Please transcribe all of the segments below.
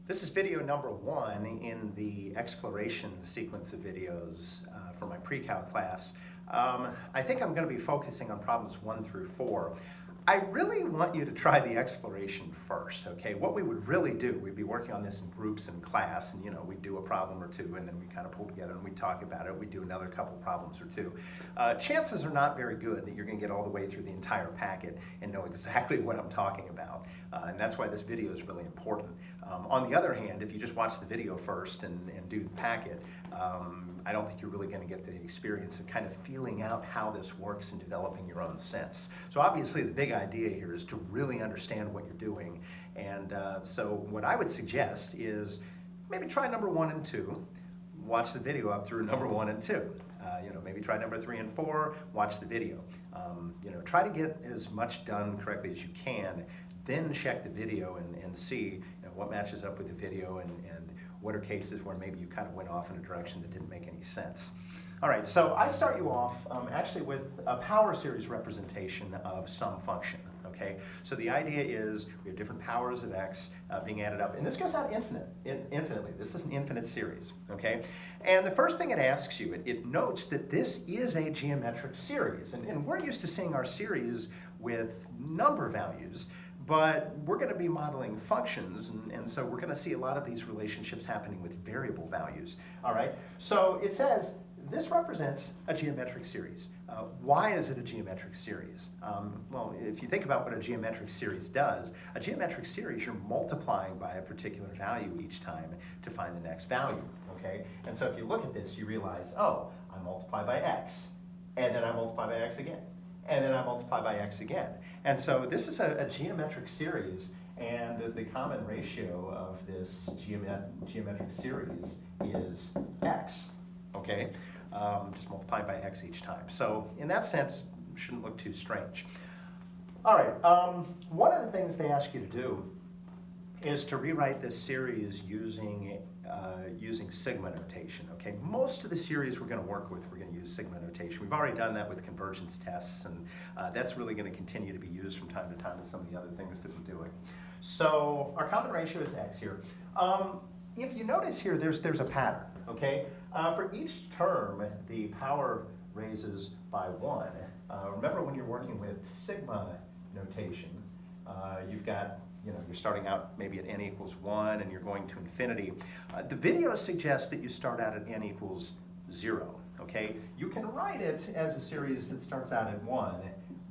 This is video number 1 in the exploration sequence of videos for my pre-calc class. I think I'm going to be focusing on problems 1 through 4. I really want you to try the exploration first, okay? What we would really do, we'd be working on this in groups in class, and we'd do a problem or two, and then we kind of pull together and we talk about it. We'd do another couple problems or two. Chances are not very good that you're going to get all the way through the entire packet and know exactly what I'm talking about, and that's why this video is really important. On the other hand, if you just watch the video first and do the packet, I don't think you're really going to get the experience of kind of feeling out how this works and developing your own sense. So obviously the big idea here is to really understand what you're doing, and so what I would suggest is maybe try number 1 and 2, watch the video up through number 1 and 2. Maybe try number 3 and 4, watch the video. Try to get as much done correctly as you can, then check the video and see what matches up with the video and what are cases where maybe you kind of went off in a direction that didn't make any sense. All right, so I start you off actually with a power series representation of some function, okay? So the idea is we have different powers of x being added up, and this goes out infinitely. This is an infinite series, okay? And the first thing it asks you, it notes that this is a geometric series, and we're used to seeing our series with number values, but we're going to be modeling functions, and so we're going to see a lot of these relationships happening with variable values. All right, so it says this represents a geometric series. Why is it a geometric series? Well, if you think about what a geometric series does, a geometric series, you're multiplying by a particular value each time to find the next value, okay? And so if you look at this, you realize, oh, I multiply by x, and then I multiply by x again, and then I multiply by x again. And so this is a geometric series, and the common ratio of this geometric series is x, okay? Just multiply by x each time. So in that sense, shouldn't look too strange. All right, one of the things they ask you to do is to rewrite this series using sigma notation, okay? Most of the series we're going to work with, we're going to use sigma notation. We've already done that with convergence tests, and that's really going to continue to be used from time to time with some of the other things that we're doing. So our common ratio is x here. If you notice here, there's a pattern, okay? For each term, the power raises by 1. Remember when you're working with sigma notation, you've got you're starting out maybe at n equals 1 and you're going to infinity. The video suggests that you start out at n equals 0, okay? You can write it as a series that starts out at 1,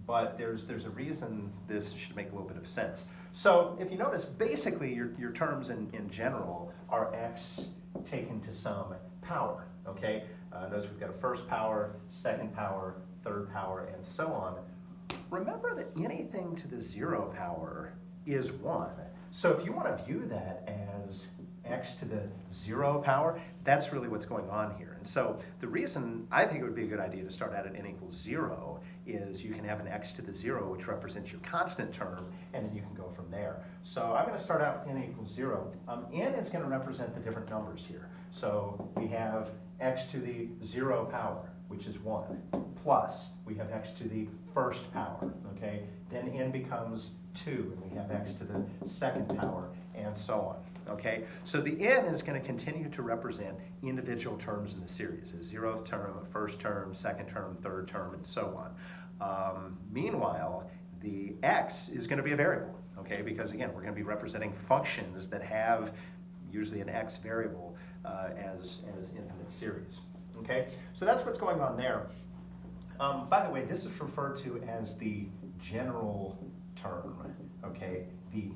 but there's a reason this should make a little bit of sense. So if you notice, basically your terms in general are x taken to some power, okay? Notice we've got a first power, second power, third power, and so on. Remember that anything to the 0 power is 1. So if you want to view that as x to the 0 power, that's really what's going on here. And so the reason I think it would be a good idea to start out at n equals 0 is you can have an x to the 0, which represents your constant term, and then you can go from there. So I'm going to start out with n equals 0. N is going to represent the different numbers here. So we have x to the 0 power, which is 1, plus we have x to the first power, okay? Then n becomes 2, and we have x to the second power, and so on, okay? So the n is going to continue to represent individual terms in the series, a 0th term, a first term, second term, third term, and so on. Meanwhile, the x is going to be a variable, okay? Because again, we're going to be representing functions that have usually an x variable as infinite series, okay? So that's what's going on there. By the way, this is referred to as the general term, okay? The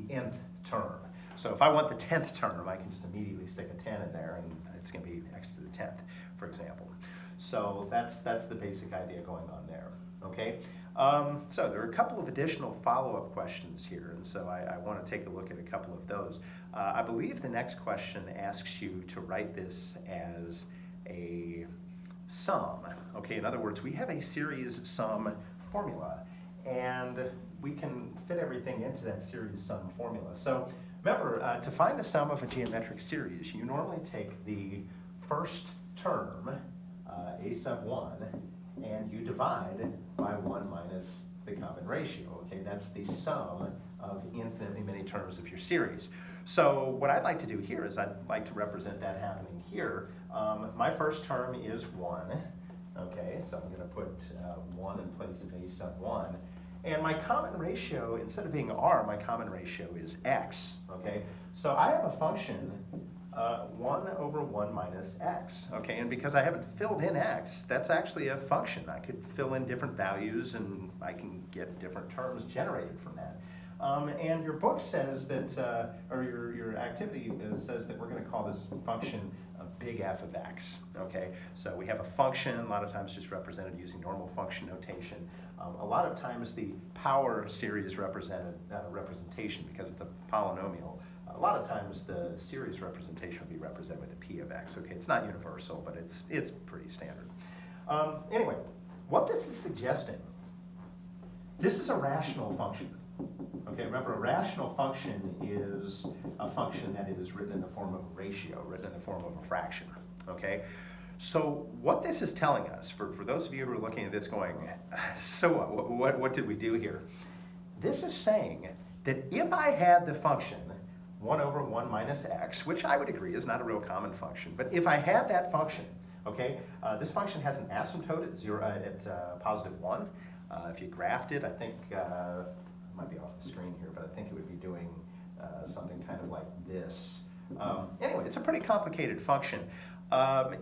nth term. So if I want the 10th term, I can just immediately stick a 10 in there, and it's going to be x to the 10th, for example. So that's the basic idea going on there, okay? So there are a couple of additional follow-up questions here, and so I want to take a look at a couple of those. I believe the next question asks you to write this as a sum, okay? In other words, we have a series sum formula, and we can fit everything into that series sum formula. So remember, to find the sum of a geometric series, you normally take the first term, a sub 1, and you divide by 1 minus the common ratio, okay? That's the sum of infinitely many terms of your series. So what I'd like to do here is I'd like to represent that happening here. My first term is 1, okay? So I'm going to put 1 in place of a sub 1. And my common ratio, instead of being r, my common ratio is x, okay? So I have a function 1 over 1 minus x, okay? And because I haven't filled in x, that's actually a function. I could fill in different values and I can get different terms generated from that. And your book says that, or your activity says that we're going to call this function a big F of x, okay? So we have a function, a lot of times just represented using normal function notation. A lot of times the power series representation, because it's a polynomial, a lot of times the series representation will be represented with a p of x, okay? It's not universal, but it's pretty standard. Anyway, what this is suggesting, this is a rational function. Okay, remember, a rational function is a function that is written in the form of a ratio, written in the form of a fraction, okay? So what this is telling us, for those of you who are looking at this going, so what did we do here? This is saying that if I had the function 1 over 1 minus x, which I would agree is not a real common function, but if I had that function, okay, this function has an asymptote at positive 1. If you graphed it, I think, might be off the screen here, but I think it would be doing something kind of like this. Anyway, it's a pretty complicated function.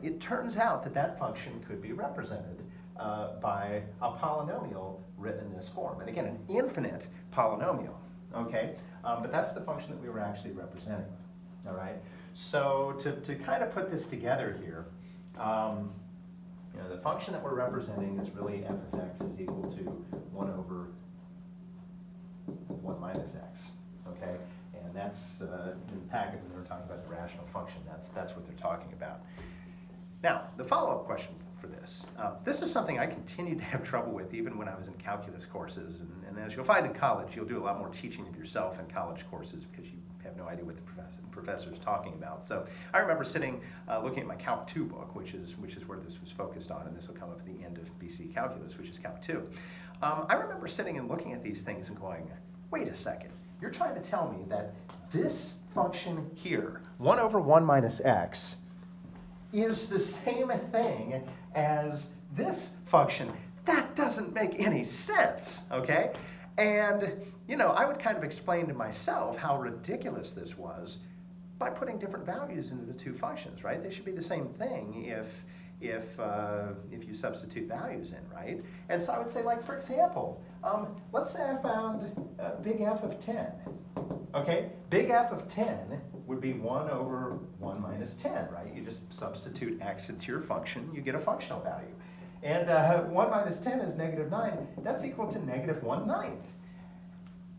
It turns out that that function could be represented by a polynomial written in this form. And again, an infinite polynomial, okay? But that's the function that we were actually representing, all right? So to kind of put this together here, the function that we're representing is really f of x is equal to 1 over 1 minus x, okay? And that's, in the packet when we're talking about the rational function, that's what they're talking about. Now, the follow-up question for this. This is something I continued to have trouble with even when I was in calculus courses, and as you'll find in college, you'll do a lot more teaching of yourself in college courses because you have no idea what the professor is talking about. So I remember sitting looking at my Calc 2 book, which is where this was focused on, and this will come up at the end of BC Calculus, which is Calc 2. I remember sitting and looking at these things and going, wait a second, you're trying to tell me that this function here, 1 over 1 minus x, is the same thing as this function. That doesn't make any sense, okay? And, I would kind of explain to myself how ridiculous this was by putting different values into the two functions, right? They should be the same thing if you substitute values in, right? And so I would say, like, for example, let's say I found big F of 10, okay? Big F of 10 would be 1 over 1 minus 10, right? You just substitute x into your function, you get a functional value. And 1 minus 10 is negative 9. That's equal to negative 1/9.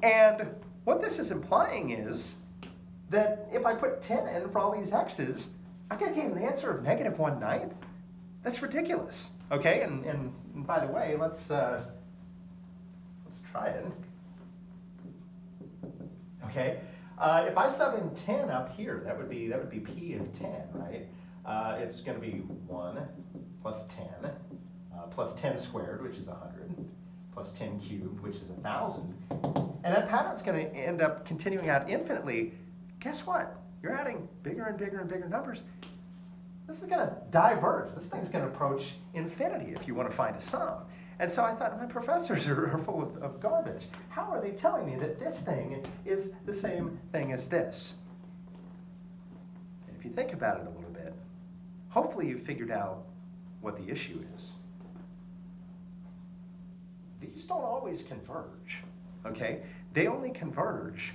And what this is implying is that if I put 10 in for all these x's, I'm going to get an answer of negative 1/9. That's ridiculous, okay? And by the way, let's try it. Okay, if I sub in 10 up here, that would be p of 10, right? It's going to be 1 plus 10 plus 10 squared, which is 100, plus 10 cubed, which is 1,000. And that pattern's going to end up continuing out infinitely. Guess what? You're adding bigger and bigger and bigger numbers. This is going to diverge. This thing's going to approach infinity if you want to find a sum. And so I thought, my professors are full of garbage. How are they telling me that this thing is the same thing as this? And if you think about it a little bit, hopefully you've figured out what the issue is. These don't always converge, okay? They only converge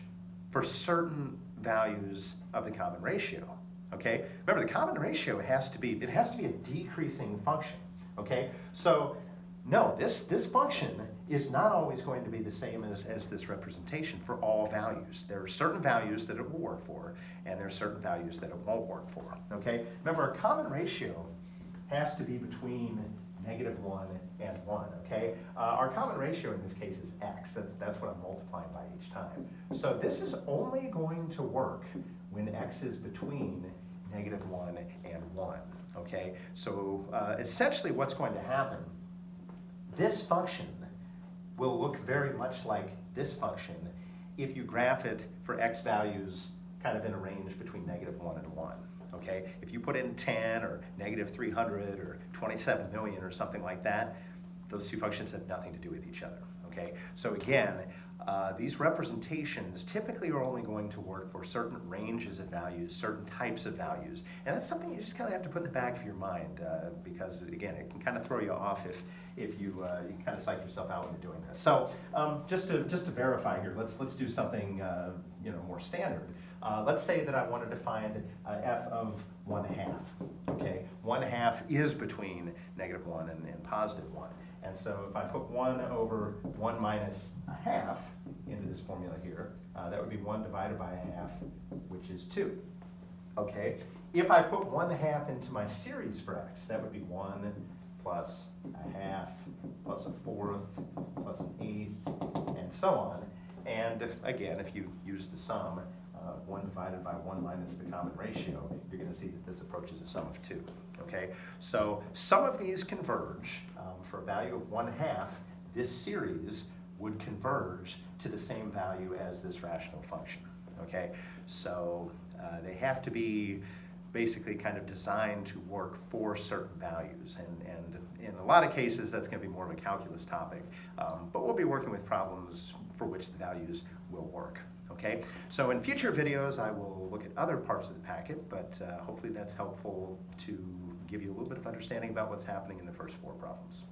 for certain values of the common ratio, okay? Remember, the common ratio has to be a decreasing function, okay? So no, this function is not always going to be the same as this representation for all values. There are certain values that it will work for, and there are certain values that it won't work for, okay? Remember, a common ratio has to be between negative 1 and 1, okay? Our common ratio in this case is x. That's what I'm multiplying by each time. So this is only going to work when x is between negative 1 and 1, okay? So essentially what's going to happen, this function will look very much like this function if you graph it for x values kind of in a range between -1 and 1. Okay, if you put in 10 or -300 or 27 million or something like that, those two functions have nothing to do with each other. Okay, so again, these representations typically are only going to work for certain ranges of values, certain types of values, and that's something you just kind of have to put in the back of your mind because again, it can kind of throw you off if you kind of psych yourself out when you're doing this. So just to verify here, let's do something more standard. Let's say that I wanted to find f of 1/2. Okay, 1/2 is between -1 and +1. And so if I put 1 over 1 minus 1/2 into this formula here, that would be 1 divided by 1/2, which is 2. Okay, if I put 1/2 into my series for x, that would be 1 plus 1/2 plus 1/4 plus 1/8, and so on. And again, if you use the sum, 1 divided by 1 minus the common ratio, you're going to see that this approaches a sum of 2. Okay, so some of these converge. For a value of 1/2, this series would converge to the same value as this rational function. Okay, so they have to be basically kind of designed to work for certain values, and in a lot of cases that's going to be more of a calculus topic, but we'll be working with problems for which the values will work. Okay, so in future videos I will look at other parts of the packet, but hopefully that's helpful to give you a little bit of understanding about what's happening in the first 4 problems.